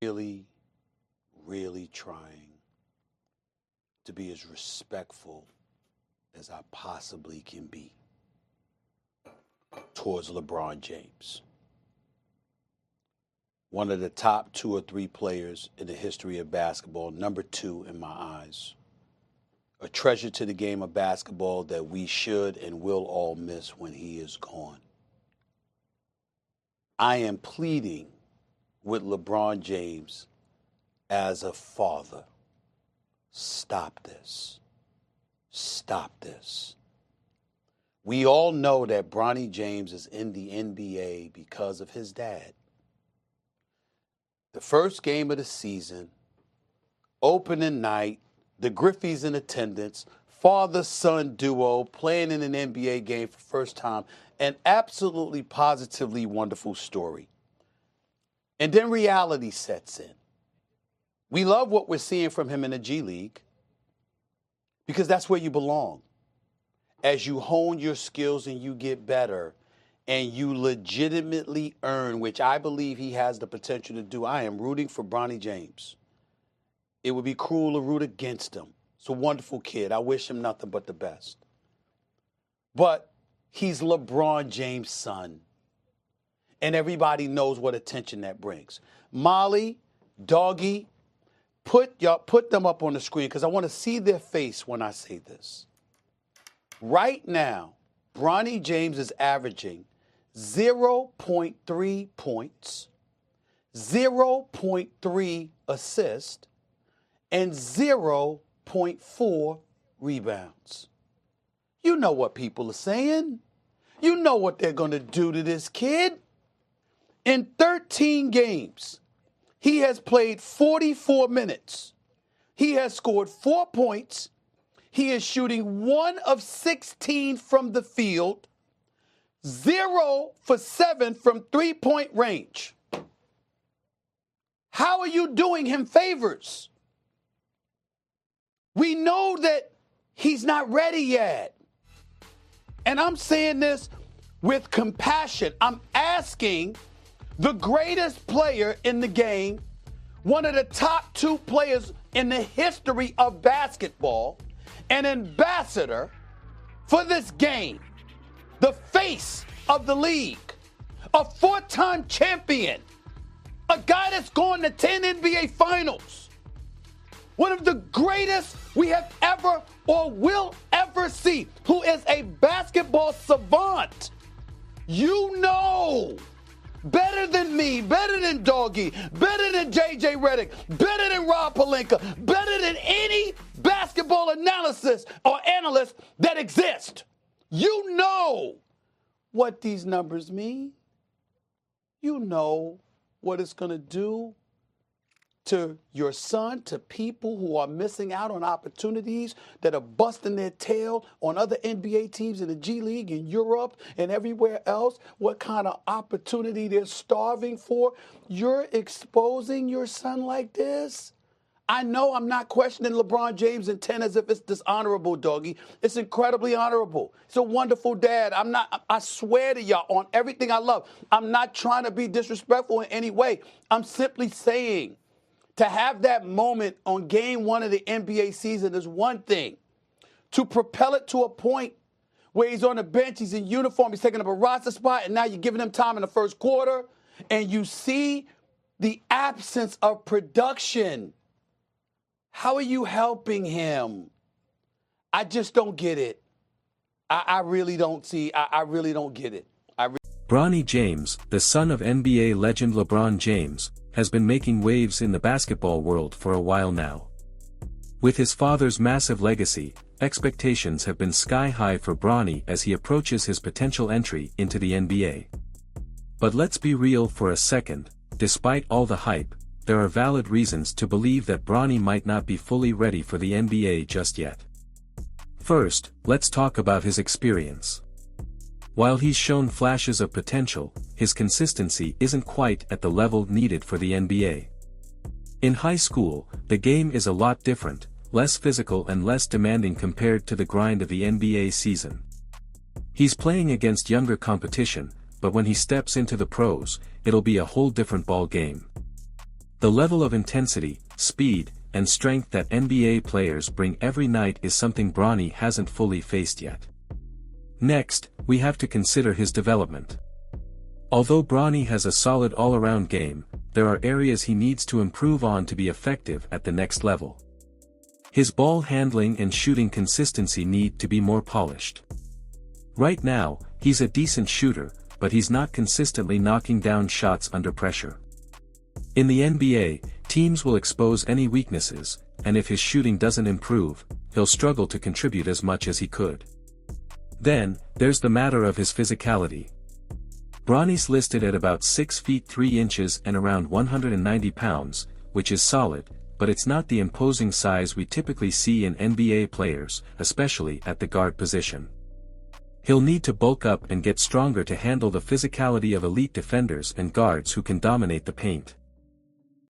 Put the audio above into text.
really, really trying to be as respectful as I possibly can be towards LeBron James. One of the top 2 or 3 players in the history of basketball, number 2 in my eyes. A treasure to the game of basketball that we should and will all miss when he is gone. I am pleading with LeBron James as a father. Stop this. Stop this. We all know that Bronny James is in the NBA because of his dad. The first game of the season, opening night, the Griffeys in attendance, father-son duo playing in an NBA game for the first time, an absolutely positively wonderful story. And then reality sets in. We love what we're seeing from him in the G League because that's where you belong. As you hone your skills and you get better and you legitimately earn, which I believe he has the potential to do. I am rooting for Bronny James. It would be cruel to root against him. He's a wonderful kid. I wish him nothing but the best. But he's LeBron James' son. And everybody knows what attention that brings. Molly, Doggy, put them up on the screen because I want to see their face when I say this. Right now, Bronny James is averaging 0.3 points, 0.3 assists, and 0.4 rebounds. You know what people are saying. You know what they're going to do to this kid. In 13 games, he has played 44 minutes. He has scored 4 points. He is shooting 1 of 16 from the field, 0 for 7 from three-point range. How are you doing him favors? We know that he's not ready yet. And I'm saying this with compassion. I'm asking the greatest player in the game, one of the top 2 players in the history of basketball, an ambassador for this game, the face of the league, a 4-time champion, a guy that's gone to 10 NBA finals, one of the greatest we have ever or will ever see, who is a basketball savant. You know, better than me, better than Doggy, better than JJ Redick, better than Rob Pelinka, better than any basketball analysis or analyst that exists. You know what these numbers mean. You know what it's going to do to your son, to people who are missing out on opportunities, that are busting their tail on other NBA teams in the G League, in Europe, and everywhere else, what kind of opportunity they're starving for. You're exposing your son like this? I know I'm not questioning LeBron James' intent as if it's dishonorable, Doggy. It's incredibly honorable. He's a wonderful dad. I swear to y'all on everything I love, I'm not trying to be disrespectful in any way. I'm simply saying, to have that moment on game 1 of the NBA season is one thing. To propel it to a point where he's on the bench, he's in uniform, he's taking up a roster spot, and now you're giving him time in the first quarter, and you see the absence of production. How are you helping him? I just don't get it. I really don't see. I really don't get it. Bronny James, the son of NBA legend LeBron James, has been making waves in the basketball world for a while now. With his father's massive legacy, expectations have been sky-high for Bronny as he approaches his potential entry into the NBA. But let's be real for a second, despite all the hype, there are valid reasons to believe that Bronny might not be fully ready for the NBA just yet. First, let's talk about his experience. While he's shown flashes of potential, his consistency isn't quite at the level needed for the NBA. In high school, the game is a lot different, less physical and less demanding compared to the grind of the NBA season. He's playing against younger competition, but when he steps into the pros, it'll be a whole different ball game. The level of intensity, speed, and strength that NBA players bring every night is something Bronny hasn't fully faced yet. Next, we have to consider his development. Although Bronny has a solid all-around game, there are areas he needs to improve on to be effective at the next level. His ball handling and shooting consistency need to be more polished. Right now, he's a decent shooter, but he's not consistently knocking down shots under pressure. In the NBA, teams will expose any weaknesses, and if his shooting doesn't improve, he'll struggle to contribute as much as he could. Then, there's the matter of his physicality. Bronny's listed at about 6 feet 3 inches and around 190 pounds, which is solid, but it's not the imposing size we typically see in NBA players, especially at the guard position. He'll need to bulk up and get stronger to handle the physicality of elite defenders and guards who can dominate the paint.